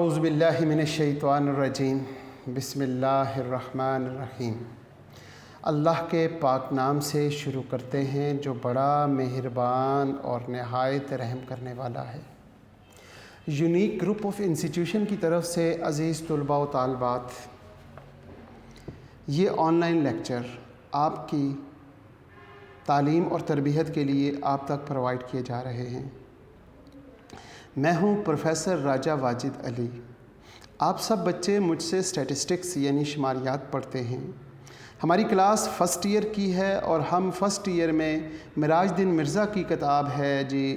आऊज़ु बिल्लाहि मिनश्शैतानिर्रजीम बिस्मिल्लाहिर्रहमानिर्रहीम। अल्लाह के पाक नाम से शुरू करते हैं जो बड़ा मेहरबान और नहायत रहम करने वाला है। यूनिक ग्रुप ऑफ इंस्टीट्यूशन की तरफ से अज़ीज़ तुलबा व तालबात, ये ऑनलाइन लेक्चर आपकी तालीम और तरबियत के लिए आप तक प्रोवाइड किए जा रहे हैं। मैं हूं प्रोफेसर राजा वाजिद अली। आप सब बच्चे मुझसे स्टैटिस्टिक्स यानी शुमारियात पढ़ते हैं। हमारी क्लास फ़र्स्ट ईयर की है और हम फ़र्स्ट ईयर में मिराजुद्दीन मिर्ज़ा की किताब है जी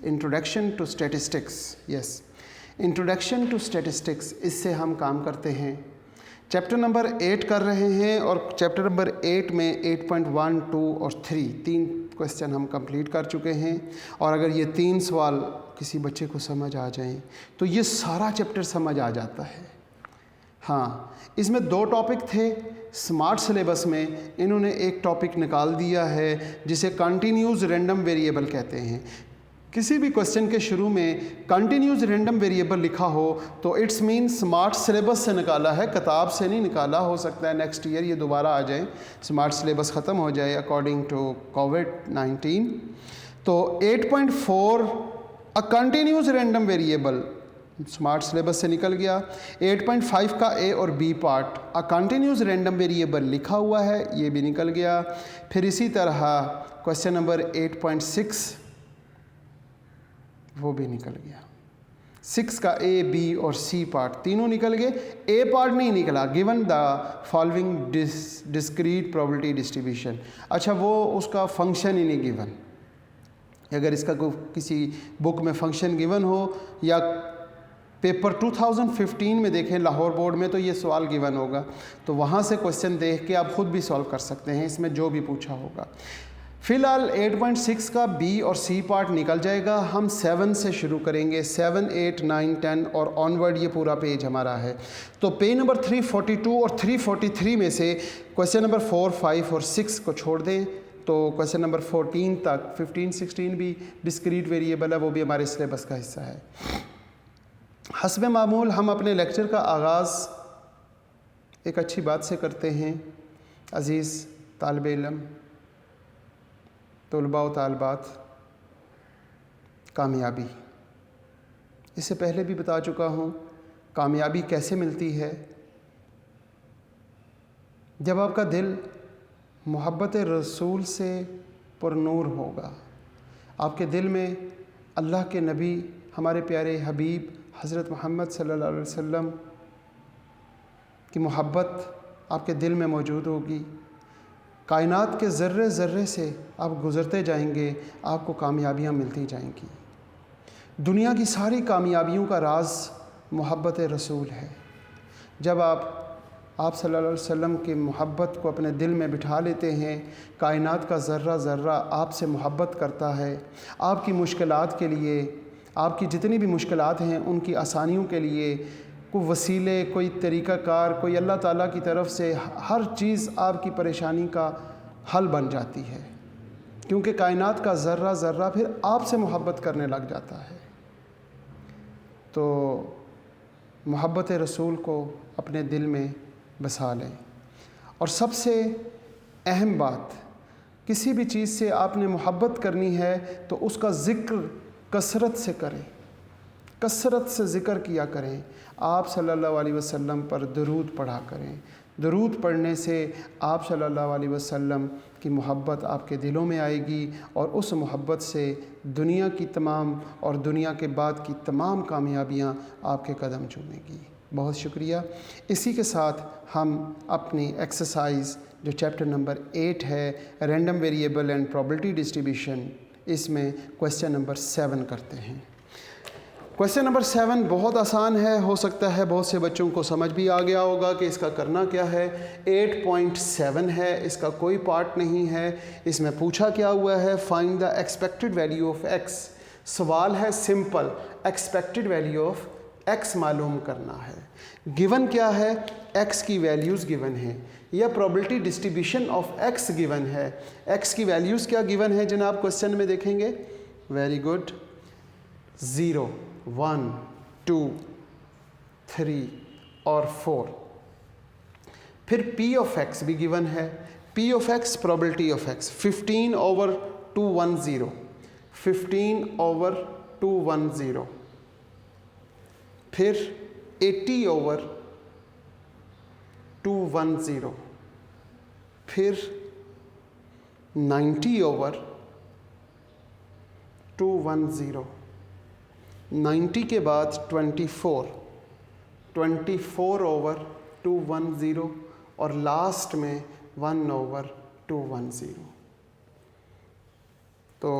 introduction to statistics, yes introduction to statistics, इससे हम काम करते हैं। चैप्टर नंबर 8 कर रहे हैं और चैप्टर नंबर 8 में 8.1, 2 और 3 क्वेश्चन हम कंप्लीट कर चुके हैं। और अगर ये 3 सवाल किसी बच्चे को समझ आ जाएं तो ये सारा चैप्टर समझ आ जाता है। हाँ, इसमें 2 टॉपिक थे। स्मार्ट सिलेबस में इन्होंने एक टॉपिक निकाल दिया है जिसे कंटिन्यूस रैंडम वेरिएबल कहते हैं। किसी भी क्वेश्चन के शुरू में कंटिन्यूस रैंडम वेरिएबल लिखा हो तो इट्स मीन स्मार्ट सिलेबस से निकाला है, किताब से नहीं निकाला। हो सकता है नेक्स्ट ईयर ये दोबारा आ जाए, स्मार्ट सिलेबस ख़त्म हो जाए अकॉर्डिंग टू कोविड-19। तो 8.4 a continuous random variable smart syllabus से निकल गया। 8.5 का ए और B part a continuous random variable लिखा हुआ है, ये भी निकल गया। फिर इसी तरह क्वेश्चन नंबर 8.6 वो भी निकल गया। 6 का ए, बी और सी पार्ट तीनों निकल गए। ए पार्ट नहीं निकला, given the following discrete probability distribution. अच्छा, वो उसका फंक्शन ही नहीं गिवन। अगर इसका किसी बुक में फंक्शन गिवन हो या पेपर 2015 में देखें लाहौर बोर्ड में, तो ये सवाल गिवन होगा, तो वहाँ से क्वेश्चन देख के आप खुद भी सॉल्व कर सकते हैं, इसमें जो भी पूछा होगा। फ़िलहाल 8.6 का बी और सी पार्ट निकल जाएगा। हम 7 से शुरू करेंगे, 7, 8, 9, 10 और ऑनवर्ड ये पूरा पेज हमारा है। तो पेज नंबर 342 और 343 में से क्वेश्चन नंबर 4, 5 और 6 को छोड़ दें तो क्वेश्चन नंबर 14 तक, 15, 16 भी डिस्क्रीट वेरिएबल है, वो भी हमारे सिलेबस का हिस्सा है। हस्ब मामूल हम अपने लेक्चर का आगाज़ एक अच्छी बात से करते हैं। अज़ीज़ तालिब इल्म, तुलबा व तालबात, कामयाबी, इससे पहले भी बता चुका हूँ कामयाबी कैसे मिलती है। जब आपका दिल मोहब्बत रसूल से पुरनूर होगा, आपके दिल में अल्लाह के नबी हमारे प्यारे हबीब हज़रत मोहम्मद सल्लल्लाहु अलैहि वसल्लम की मोहब्बत आपके दिल में मौजूद होगी। कायनात के ज़र्रे ज़र्रे से आप गुज़रते जाएंगे, आपको कामयाबियाँ मिलती जाएंगी। दुनिया की सारी कामयाबियों का राज मोहब्बत रसूल है। जब आप सल्लल्लाहु अलैहि वसल्लम की मोहब्बत को अपने दिल में बिठा लेते हैं, कायनात का ज़र्रा ज़र्रा आपसे मोहब्बत करता है। आपकी मुश्किलात के लिए, आपकी जितनी भी मुश्किलात हैं उनकी आसानियों के लिए कोई वसीले, कोई तरीक़ाकार, कोई अल्लाह ताला की तरफ से हर चीज़ आपकी परेशानी का हल बन जाती है, क्योंकि कायनात का ज़र्रा ज़र्रा फिर आपसे मोहब्बत करने लग जाता है। तो मोहब्बत रसूल को अपने दिल में बसा लें। और सबसे अहम बात, किसी भी चीज़ से आपने मोहब्बत करनी है तो उसका ज़िक्र कसरत से करें, कसरत से ज़िक्र किया करें। आप सल्लल्लाहु अलैहि वसल्लम पर दरूद पढ़ा करें। दरूद पढ़ने से आप सल्लल्लाहु अलैहि वसल्लम की मोहब्बत आपके दिलों में आएगी और उस मोहब्बत से दुनिया की तमाम और दुनिया के बाद की तमाम कामयाबियाँ आपके कदम चूमेंगी। बहुत शुक्रिया। इसी के साथ हम अपनी एक्सरसाइज जो चैप्टर नंबर 8 है, random variable and probability distribution, इसमें क्वेश्चन नंबर 7 करते हैं। क्वेश्चन नंबर 7 बहुत आसान है, हो सकता है बहुत से बच्चों को समझ भी आ गया होगा कि इसका करना क्या है। 8.7 है, इसका कोई पार्ट नहीं है। इसमें पूछा क्या हुआ है, find the expected value of x. सवाल है simple, expected value of X मालूम करना है। गिवन क्या है, एक्स की वैल्यूज़ गिवन है या probability distribution of x given है। एक्स की वैल्यूज़ क्या गिवन है जनाब, क्वेश्चन में देखेंगे। वेरी गुड, 0, 1, 2, 3 और 4। फिर P ऑफ x भी गिवन है। P of x probability of x 15/210, 15/210। फिर 80/210, फिर 90/210, 90 के बाद 24, 24/210 और लास्ट में 1/210। तो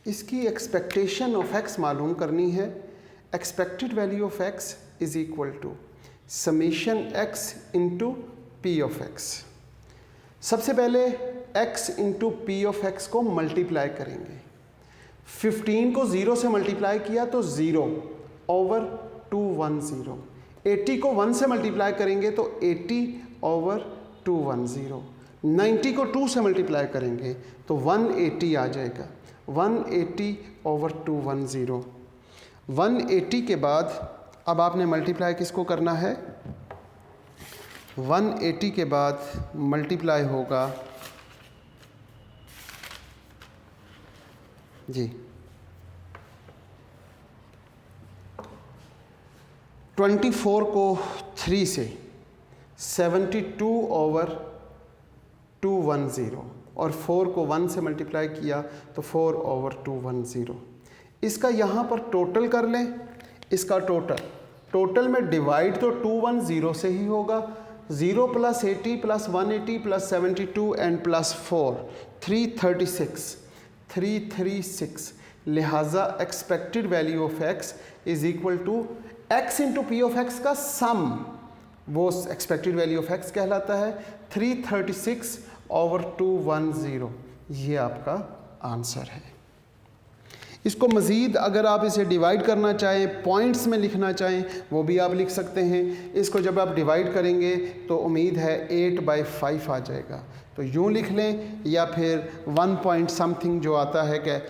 इसकी एक्सपेक्टेशन ऑफ x मालूम करनी है। Expected value of x is equal to summation x into P of x। सबसे पहले x into P of x को मल्टीप्लाई करेंगे। 15 को 0 से मल्टीप्लाई किया तो 0/210। 80 को 1 से मल्टीप्लाई करेंगे तो 80/210। 90 को 2 से मल्टीप्लाई करेंगे तो 180 आ जाएगा, 180/210। 180 के बाद अब आपने मल्टीप्लाई किसको करना है? 180 के बाद मल्टीप्लाई होगा जी 24 को 3 से 72/210 और 4 को 1 से मल्टीप्लाई किया तो 4/210। इसका यहाँ पर टोटल कर लें। इसका टोटल में डिवाइड तो 210 से ही होगा। 0 + 80 + 180 + 72 एंड +4 336। लिहाजा expected value of x is equal to x into P of x का सम, वो एक्सपेक्टेड वैल्यू ऑफ x कहलाता है 336/210। ये आपका आंसर है। इसको मज़ीद अगर आप इसे डिवाइड करना चाहें, पॉइंट्स में लिखना चाहें, वो भी आप लिख सकते हैं। इसको जब आप डिवाइड करेंगे तो उम्मीद है 8/5 आ जाएगा। तो यूँ लिख लें या फिर 1 पॉइंट समथिंग जो आता है कि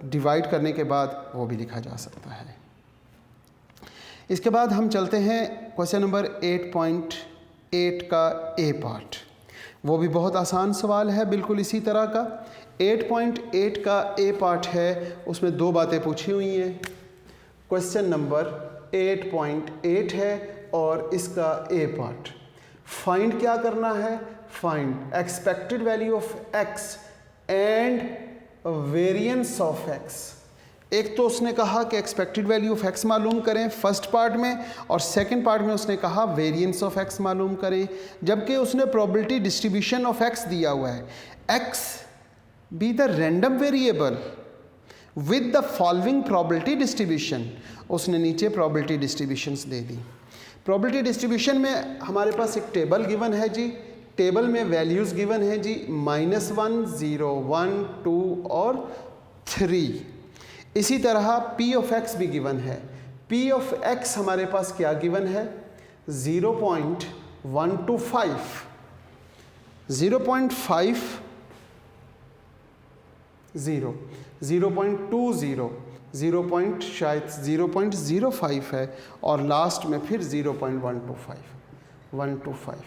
डिवाइड करने के बाद, वो भी लिखा जा सकता है। इसके बाद हम चलते हैं क्वेश्चन नंबर 8.8 का ए पार्ट। वो भी बहुत आसान सवाल है, बिल्कुल इसी तरह का। 8.8 का ए पार्ट है, उसमें 2 बातें पूछी हुई हैं। क्वेश्चन नंबर 8.8 है और इसका ए पार्ट। फाइंड क्या करना है? Find expected value of x and variance of x। एक तो उसने कहा कि एक्सपेक्टेड वैल्यू ऑफ x मालूम करें फर्स्ट पार्ट में, और सेकंड पार्ट में उसने कहा वेरिएंस ऑफ x मालूम करें। जबकि उसने प्रोबेबिलिटी डिस्ट्रीब्यूशन ऑफ x दिया हुआ है, x be the random variable with the following probability distribution. उसने नीचे प्रोबेबिलिटी डिस्ट्रीब्यूशंस दे दी। प्रोबेबिलिटी डिस्ट्रीब्यूशन में हमारे पास एक टेबल गिवन है जी। टेबल में वैल्यूज़ गिवन है जी -1, 0, 1, 2 और 3। इसी तरह P ऑफ x भी गिवन है। P ऑफ x हमारे पास क्या गिवन है? 0.125, 0.50, 0.20, 0.05 है और लास्ट में फिर 0.125।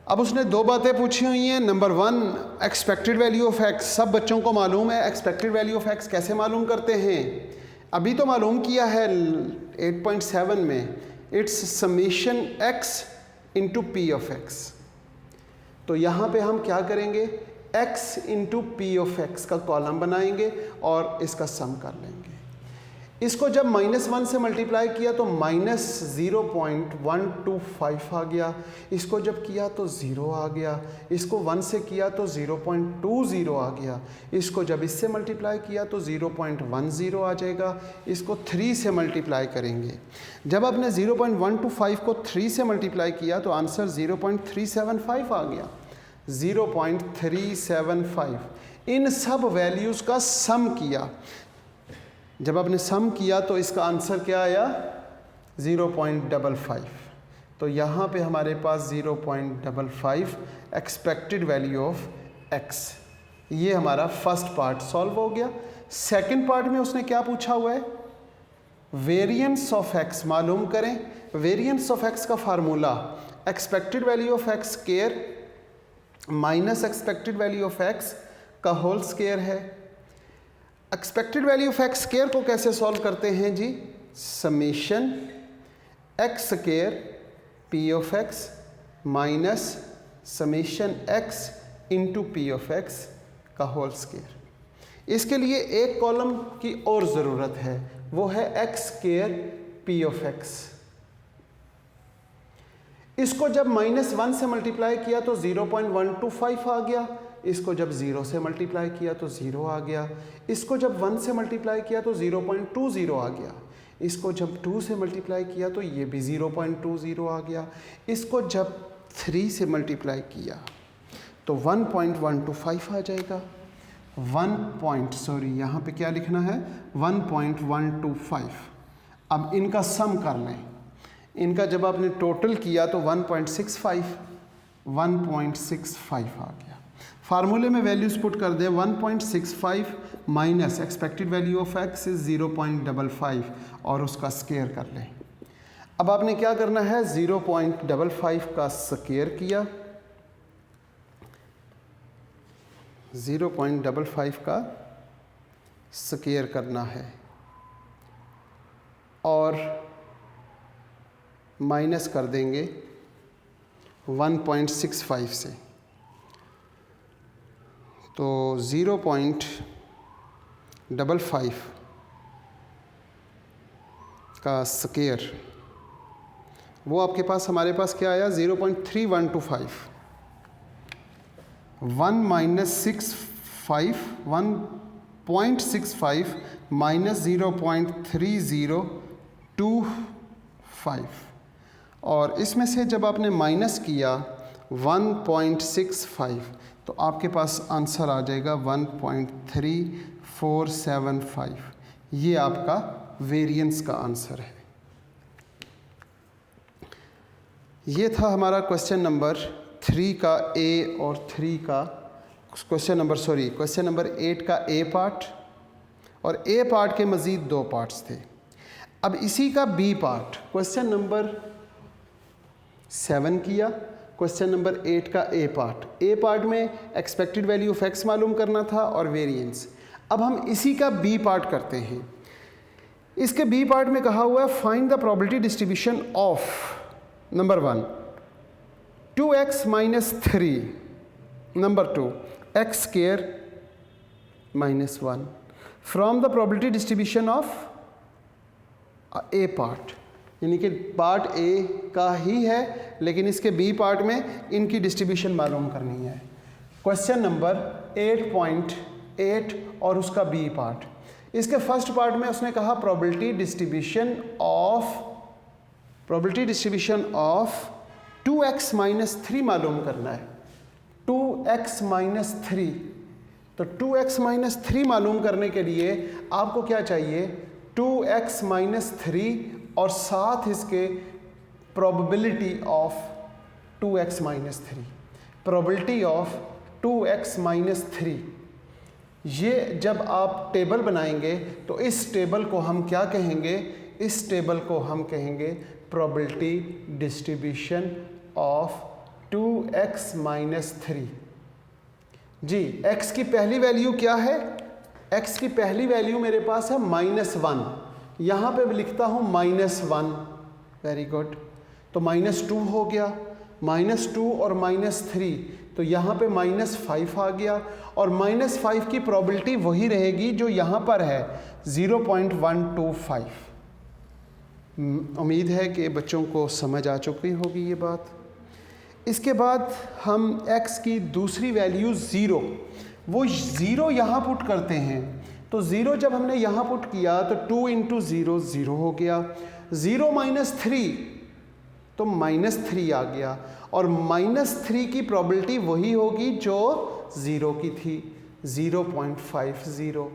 अब उसने 2 बातें पूछी हुई हैं। Number 1 expected value of x। सब बच्चों को मालूम है एक्सपेक्टेड वैल्यू ऑफ x कैसे मालूम करते हैं। अभी तो मालूम किया है 8.7 में, it's summation x into P of x। तो यहाँ पे हम क्या करेंगे? x into P of x का कॉलम बनाएंगे और इसका सम कर लेंगे। इसको जब -1 से मल्टीप्लाई किया तो -0.125 आ गया। इसको जब किया तो 0 आ गया। इसको 1 से किया तो 0.20 आ गया। इसको जब इससे मल्टीप्लाई किया तो 0.10 आ जाएगा। इसको 3 से मल्टीप्लाई करेंगे। जब आपने 0.125 को 3 से मल्टीप्लाई किया तो आंसर 0.375 आ गया। 0.375। इन सब वैल्यूज़ का सम किया। जब आपने सम किया तो इसका आंसर क्या आया? 0.55। तो यहाँ पे हमारे पास 0.55 एक्सपेक्टेड वैल्यू ऑफ x। ये हमारा फर्स्ट पार्ट सॉल्व हो गया। सेकंड पार्ट में उसने क्या पूछा हुआ है? वेरिएंस ऑफ एक्स मालूम करें। वेरिएंस ऑफ एक्स का formula expected value of X square minus expected value of X का होल स्क्वायर है। Expected value of X square को कैसे सॉल्व करते हैं जी? Summation X square P of X minus summation X into P of X का whole square. इसके लिए एक कॉलम की और ज़रूरत है, वो है x square P of x. इसको जब -1 से मल्टीप्लाई किया तो 0.125 आ गया, इसको जब 0 से मल्टीप्लाई किया तो 0 आ गया, इसको जब 1 से मल्टीप्लाई किया तो 0.20 आ गया, इसको जब 2 से मल्टीप्लाई किया तो ये भी 0.20 आ गया, इसको जब 3 से मल्टीप्लाई किया तो 1.125 आ जाएगा। यहाँ पे क्या लिखना है? 1.125। अब इनका सम कर लें। इनका जब आपने टोटल किया तो 1.65 आ गया। फार्मूले में वैल्यूज़ पुट कर दें। 1.65 minus expected value of x is 0.55 और उसका स्क्वायर कर लें। अब आपने क्या करना है? 0.55 का स्क्वायर किया, 0.55 का स्क्वायर करना है और माइनस कर देंगे 1.65 से, तो 0.55 का स्क्वायर वो आपके पास, हमारे पास क्या आया? 0.3125। 1.65 माइनस 0.3025 और इसमें से जब आपने माइनस किया 1.65 तो आपके पास आंसर आ जाएगा 1.3475। ये आपका वेरिएंस का आंसर है। ये था हमारा क्वेश्चन नंबर 3 का ए और 3 का क्वेश्चन नंबर 8 का ए पार्ट, और ए पार्ट के मज़ीद 2 पार्ट्स थे। अब इसी का बी पार्ट क्वेश्चन नंबर 7 किया, क्वेश्चन नंबर 8 का ए पार्ट। ए पार्ट में एक्सपेक्टेड वैल्यू ऑफ एक्स मालूम करना था और वेरिएंस। अब हम इसी का बी पार्ट करते हैं। इसके बी पार्ट में कहा हुआ है find the probability distribution of number 1 2x minus 3, number 2 x square minus 1 from the probability distribution of A part, यानी कि पार्ट ए का ही है लेकिन इसके बी पार्ट में इनकी डिस्ट्रीब्यूशन मालूम करनी है। क्वेश्चन नंबर 8.8 और उसका बी पार्ट। इसके फर्स्ट पार्ट में उसने कहा probability distribution of 2x minus 3 मालूम करना है। 2x माइनस 3, तो 2x माइनस 3 मालूम करने के लिए आपको क्या चाहिए? 2x माइनस 3 और साथ इसके probability of 2x minus 3, probability of 2x minus 3। ये जब आप टेबल बनाएंगे तो इस टेबल को हम क्या कहेंगे? इस टेबल को हम कहेंगे probability distribution of 2x minus 3। जी, x की पहली वैल्यू क्या है? x की पहली वैल्यू मेरे पास है -1, यहाँ पे लिखता हूँ -1। वेरी गुड, तो -2 हो गया, -2 और -3, तो यहाँ पे -5 आ गया और -5 की प्रोबेबिलिटी वही रहेगी जो यहाँ पर है 0.125। उम्मीद है कि बच्चों को समझ आ चुकी होगी ये बात। इसके बाद हम x की दूसरी वैल्यू 0, वो 0 यहाँ पुट करते हैं। तो 0 जब हमने यहाँ पुट किया तो 2 इंटू 0 0 हो गया, 0 माइनस 3 तो -3 आ गया और -3 की प्रोबेबिलिटी वही होगी जो 0 की थी, 0.50।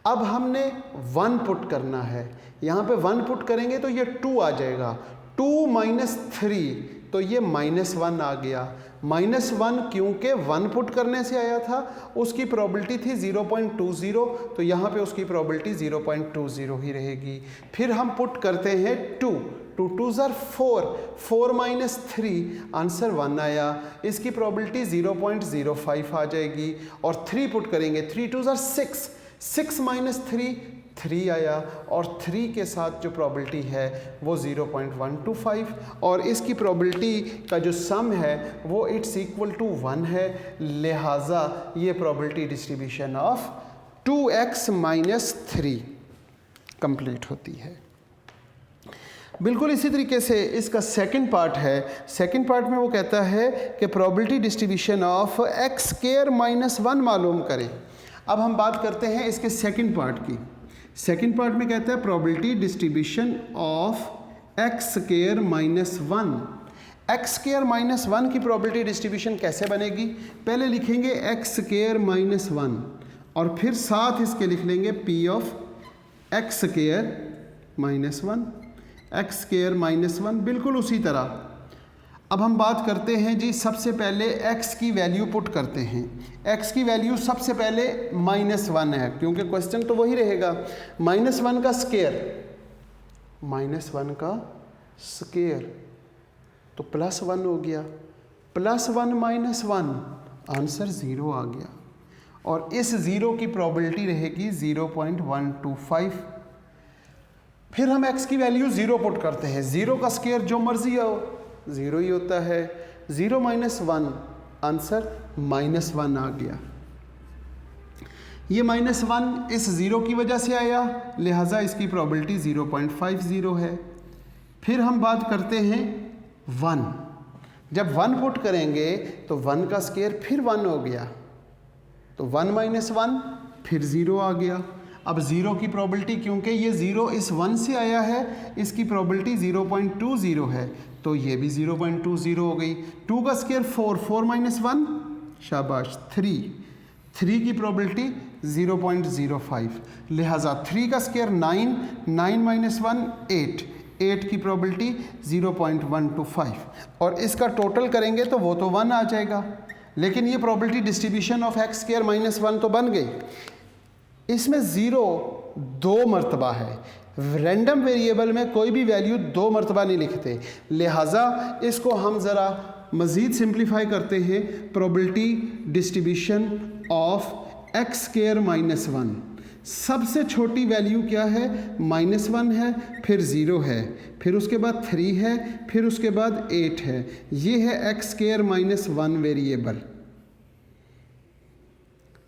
अब हमने 1 पुट करना है, यहाँ पे 1 पुट करेंगे तो ये 2 आ जाएगा, 2 माइनस 3 तो ये -1 आ गया, -1 क्योंकि 1 पुट करने से आया था, उसकी प्रोबेबिलिटी थी 0.20, तो यहाँ पे उसकी प्रोबेबिलिटी 0.20 ही रहेगी। फिर हम पुट करते हैं 2 2 are 4, 4 - 3 आंसर 1 आया, इसकी प्रोबेबिलिटी 0.05 आ जाएगी। और 3 पुट करेंगे, 3 2 are 6, 6 - 3 3 आया, और 3 के साथ जो प्रोबेबिलिटी है वो 0.125, और इसकी प्रोबेबिलिटी का जो सम है वो इट्स इक्वल टू 1 है, लिहाजा ये probability distribution of 2x - 3 complete होती है। बिल्कुल इसी तरीके से इसका सेकंड पार्ट है। सेकंड पार्ट में वो कहता है कि प्रोबेबिलिटी डिस्ट्रीब्यूशन ऑफ x² - 1 मालूम करें। अब हम बात करते हैं इसके सेकंड पार्ट की। सेकंड पार्ट में कहता है probability distribution of x² - 1। x² - 1 की प्रोबेबिलिटी डिस्ट्रीब्यूशन कैसे बनेगी? पहले लिखेंगे x² - 1 और फिर साथ इसके लिख लेंगे p ऑफ x² - 1, x² - 1, बिल्कुल उसी तरह। अब हम बात करते हैं जी, सबसे पहले x की वैल्यू पुट करते हैं। x की वैल्यू सबसे पहले -1 है, क्योंकि क्वेश्चन तो वही रहेगा। -1 का स्क्वायर, -1 का स्क्वायर तो +1 हो गया, +1 - 1 आंसर 0 आ गया, और इस 0 की प्रोबेबिलिटी रहेगी 0.125। फिर हम x की वैल्यू 0 पुट करते हैं। 0 का स्क्वायर जो मर्जी हो 0 ही होता है, 0 - 1 आंसर -1 आ गया। ये -1 इस 0 की वजह से आया, लिहाजा इसकी प्रोबेबिलिटी 0.50 है। फिर हम बात करते हैं 1। जब 1 पुट करेंगे तो 1 का स्क्वायर फिर 1 हो गया, तो 1 - 1 फिर 0 आ गया। अब 0 की प्रोबेबिलिटी, क्योंकि ये 0 इस 1 से आया है, इसकी प्रोबेबिलिटी 0.20 है, तो ये भी 0.20 हो गई। 2 का स्क्वायर 4, 4 - 1 शाबाश 3, 3 की प्रोबेबिलिटी 0.05, लिहाजा 3 का स्क्वायर 9, 9 - 1 8, 8 की प्रोबेबिलिटी 0.125, और इसका टोटल करेंगे तो वो तो 1 आ जाएगा। लेकिन ये प्रोबेबिलिटी डिस्ट्रीब्यूशन ऑफ x² - 1 तो बन गई। इसमें 0 2 मरतबा है, रैंडम वेरिएबल में कोई भी वैल्यू 2 मरतबा नहीं लिखते, लिहाजा इसको हम ज़रा मज़ीद सिंप्लीफाई करते हैं। प्रोबेबिलिटी डिस्ट्रीब्यूशन ऑफ x² - 1, सबसे छोटी वैल्यू क्या है? -1 है, फिर 0 है, फिर उसके बाद 3 है, फिर उसके बाद 8 है। ये है x² - 1 वेरिएबल।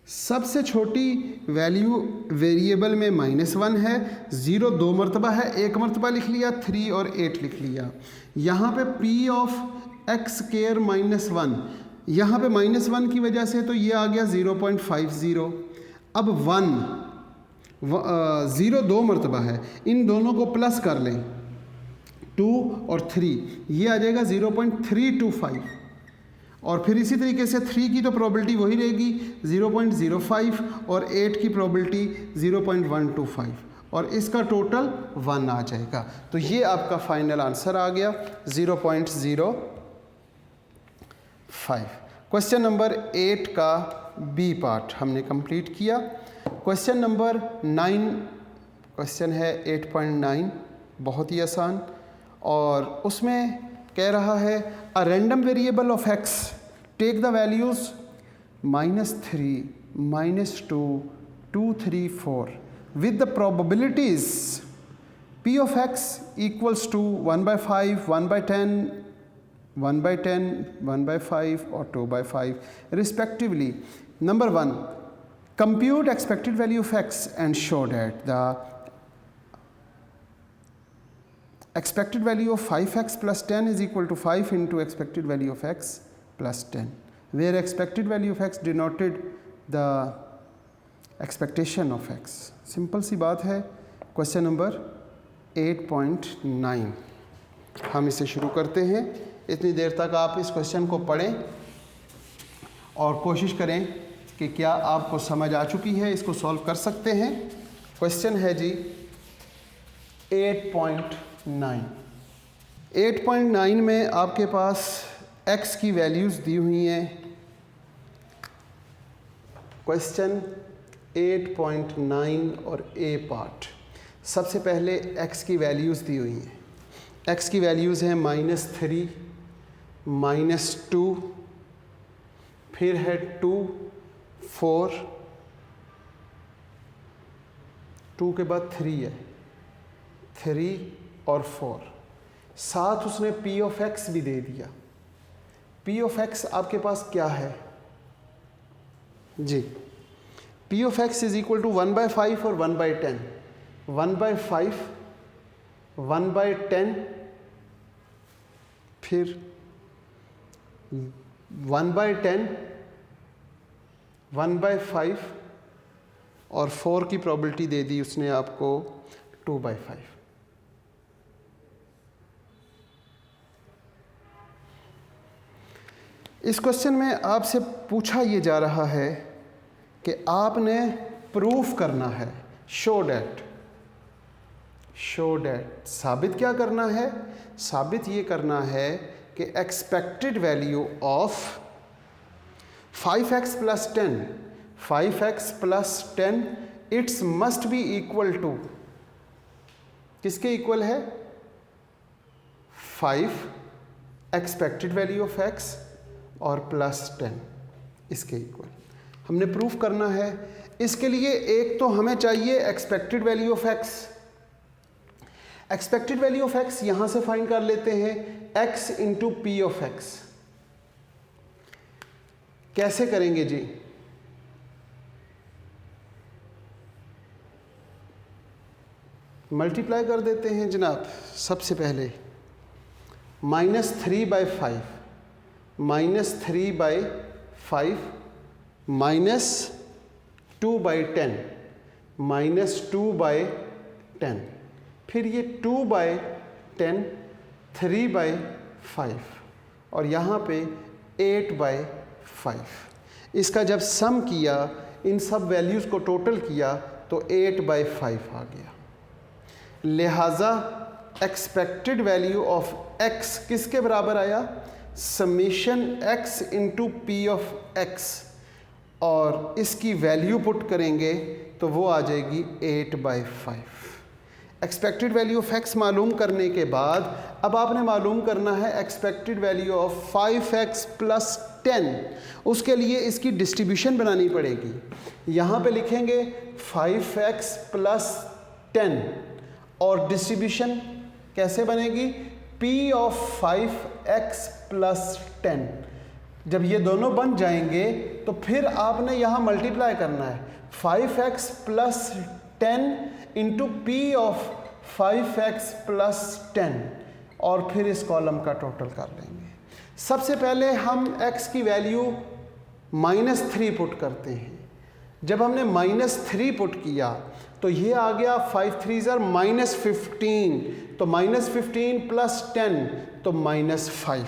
सबसे छोटी वैल्यू वेरिएबल में -1 है, 0 2 मरतबा है, 1 मरतबा लिख लिया, 3 और 8 लिख लिया। यहाँ पे p ऑफ x² - 1, यहाँ पे -1 की वजह से तो ये आ गया 0.50। अब 0 2 मरतबा है, इन दोनों को प्लस कर लें, 2 और 3, ये आ जाएगा 0.325, और फिर इसी तरीके से 3 की तो प्रोबेबिलिटी वही रहेगी 0.05, और 8 की प्रोबेबिलिटी 0.125, और इसका टोटल 1 आ जाएगा। तो ये आपका फाइनल आंसर आ गया 0.05। क्वेश्चन नंबर 8 का बी पार्ट हमने कंप्लीट किया। क्वेश्चन नंबर 9 क्वेश्चन है 8.9, बहुत ही आसान, और उसमें कह रहा है a random variable of x take the values -3, -2, 2 3 4 with the probabilities p of x equals to 1/5, 1/10, 1/10, 1/5 or 2/5 respectively. Number 1, compute expected value of x and show that the expected value of 5x plus 10 is equal to 5 into expected value of x plus 10, where expected value of x denoted the expectation of x. Simple सी बात है। Question number 8.9 हम इसे शुरू करते हैं। इतनी देर तक आप इस क्वेश्चन को पढ़ें और कोशिश करें कि क्या आपको समझ आ चुकी है, इसको सॉल्व कर सकते हैं। क्वेश्चन है जी 8.9 में आपके पास x की वैल्यूज़ दी हुई हैं। क्वेश्चन 8.9 और ए पार्ट। सबसे पहले x की वैल्यूज़ दी हुई हैं। x की वैल्यूज़ हैं -3, -2, फिर है 2, 4, 2 के बाद 3 है, 3 और 4। साथ उसने p ऑफ x भी दे दिया। p ऑफ x आपके पास क्या है जी? p of x is equal to 1/5 और 1/10। 1/5, 1/10, फिर 1/10, 1/5 और 4 की प्रोबेबिलिटी दे दी उसने आपको 2/5। इस क्वेश्चन में आपसे पूछा ये जा रहा है कि आपने प्रूफ करना है, शो डैट। साबित क्या करना है? साबित ये करना है कि expected value of 5x + 10, 5x + 10 it's must be equal to, किसके इक्वल है? 5 एक्सपेक्टेड वैल्यू ऑफ x और +10 इसके इक्वल हमने प्रूफ करना है। इसके लिए एक तो हमें चाहिए expected value of x। Expected value of x यहां से फाइंड कर लेते हैं, x into P of x। कैसे करेंगे जी? मल्टीप्लाई कर देते हैं जनाब। सबसे पहले -3/5, -3/5 -2/10, -2/10, फिर ये 2/10, 3/5 और यहाँ पे 8/5। इसका जब सम किया, इन सब वैल्यूज़ को टोटल किया तो 8/5 आ गया। लिहाजा एक्सपेक्टेड वैल्यू ऑफ x किसके बराबर आया? Summation x into P of x, और इसकी वैल्यू पुट करेंगे तो वो आ जाएगी 8/5। एक्सपेक्टेड वैल्यू ऑफ x मालूम करने के बाद अब आपने मालूम करना है एक्सपेक्टेड वैल्यू ऑफ 5x + 10। उसके लिए इसकी डिस्ट्रीब्यूशन बनानी पड़ेगी। यहाँ पे लिखेंगे 5x + 10 और डिस्ट्रीब्यूशन कैसे बनेगी? p of 5x + 10। जब ये दोनों बन जाएंगे तो फिर आपने यहाँ मल्टीप्लाई करना है 5x + 10 into P of 5x + 10 और फिर इस कॉलम का टोटल कर लेंगे। सबसे पहले हम x की वैल्यू -3 पुट करते हैं। जब हमने -3 पुट किया तो ये आ गया 5 3s are -15, तो -15 + 10 तो -5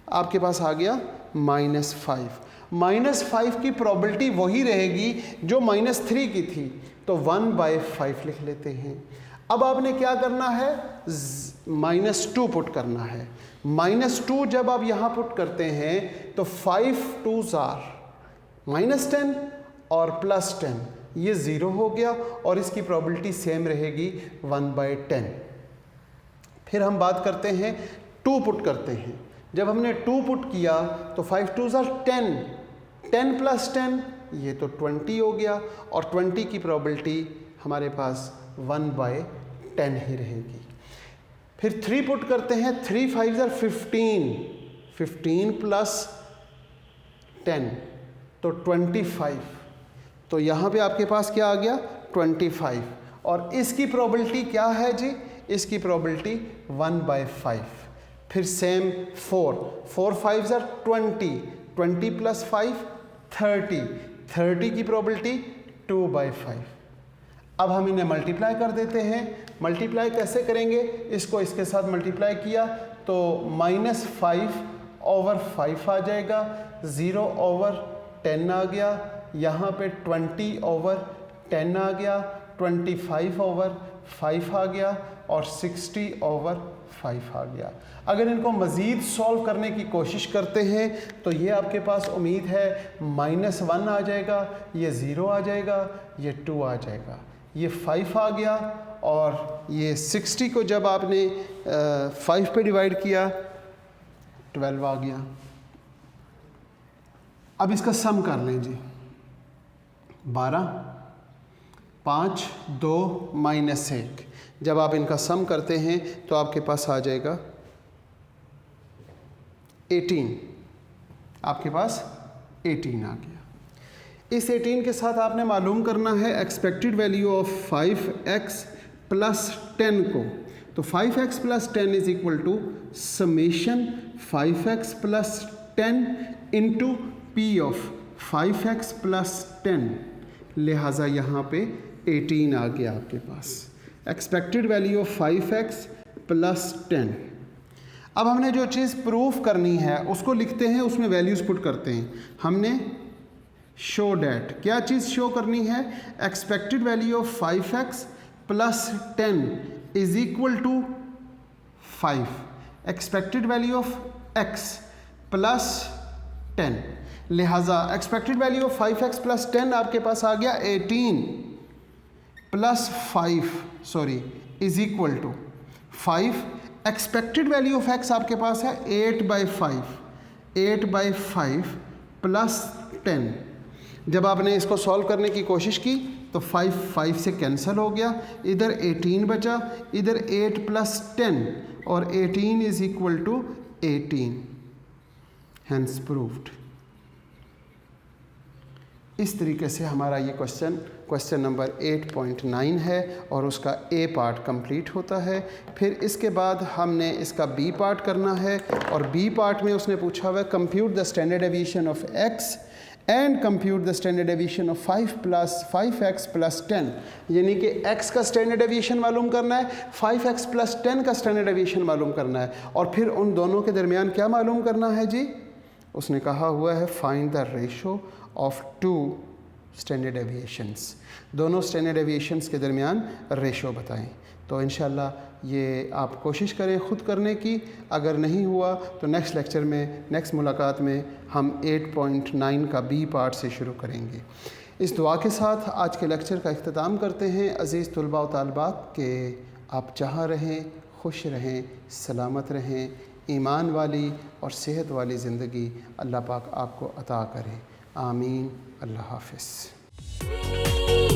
आपके पास आ गया। -5 की प्रोबेबिलिटी वही रहेगी जो -3 की थी, तो 1/5 लिख लेते हैं। अब आपने क्या करना है? -2 पुट करना है। -2 जब आप यहाँ पुट करते हैं तो 5 2s are -10 और +10, ये 0 हो गया और इसकी प्रोबेबिलिटी सेम रहेगी 1/10। फिर हम बात करते हैं 2 पुट करते हैं। जब हमने 2 पुट किया तो 5 2s are 10, 10 + 10 ये तो 20 हो गया और 20 की प्रोबेबिलिटी हमारे पास 1/10 ही रहेगी। फिर 3 पुट करते हैं, 3 5s are 15, 15 + 10 तो 25, तो यहाँ पे आपके पास क्या आ गया? 25। और इसकी प्रोबेबिलिटी क्या है जी? इसकी प्रोबेबिलिटी 1/5। फिर सेम 4 5s are 20, 20 + 5 30, 30 की प्रोबेबिलिटी 2/5। अब हम इन्हें मल्टीप्लाई कर देते हैं। मल्टीप्लाई कैसे करेंगे? इसको इसके साथ मल्टीप्लाई किया तो -5/5 आ जाएगा, 0/10 आ गया, यहाँ पे 20/10 आ गया, 25/5 आ गया और 60/5 5 आ गया। अगर इनको मज़ीद सॉल्व करने की कोशिश करते हैं तो ये आपके पास उम्मीद है -1 आ जाएगा, ये 0 आ जाएगा, ये 2 आ जाएगा, ये 5 आ गया और ये 60 को जब आपने 5 पे डिवाइड किया 12 आ गया। अब इसका सम कर लें जी, 12, 5, 2 -1। जब आप इनका सम करते हैं तो आपके पास आ जाएगा 18, आपके पास 18 आ गया। इस 18 के साथ आपने मालूम करना है expected value of 5x plus 10 को। तो 5x plus 10 is equal to summation 5x plus 10 into P of 5x plus 10, लिहाजा यहाँ पे 18 आ गया आपके पास। Expected value of 5x plus 10। अब हमने जो चीज़ प्रूफ करनी है उसको लिखते हैं, उसमें वैल्यूज़ पुट करते हैं। हमने शो डैट, क्या चीज़ शो करनी है? Expected value of 5x plus 10 is equal to 5, expected value of x plus 10, लिहाजा expected value of 5x plus 10 आपके पास आ गया 18 plus 5 is equal to 5। Expected value of x आपके पास है 8/5 प्लस 10। जब आपने इसको सॉल्व करने की कोशिश की तो 5 से कैंसिल हो गया, इधर 18 बचा, इधर 8 प्लस 10 और 18 is equal to 18, hence proved. इस तरीके से हमारा ये क्वेश्चन नंबर 8.9 है और उसका ए पार्ट कंप्लीट होता है। फिर इसके बाद हमने इसका बी पार्ट करना है और बी पार्ट में उसने पूछा हुआ है compute the standard deviation of x and compute the standard deviation of 5x plus 10, यानी कि x का स्टैंडर्ड डेविएशन मालूम करना है, 5x प्लस 10 का स्टैंडर्ड डेविएशन मालूम करना है और फिर उन दोनों के दरमियान क्या मालूम करना है जी? उसने कहा हुआ है find the ratio of 2 standard deviations, दोनों स्टैंडर्ड डेविएशंस के दरमियान रेशो बताएं। तो इंशाल्लाह ये आप कोशिश करें ख़ुद करने की, अगर नहीं हुआ तो नेक्स्ट लेक्चर में, नेक्स्ट मुलाकात में हम 8.9 का बी पार्ट से शुरू करेंगे। इस दुआ के साथ आज के लेक्चर का इख्तिताम करते हैं। अज़ीज़ तुलबा व तालिबात के आप जहाँ रहें खुश रहें, सलामत रहें, ईमान वाली और सेहत वाली ज़िंदगी अल्लाह पाक आपको अता करें। आमीन। अल्लाह हाफ़िज़।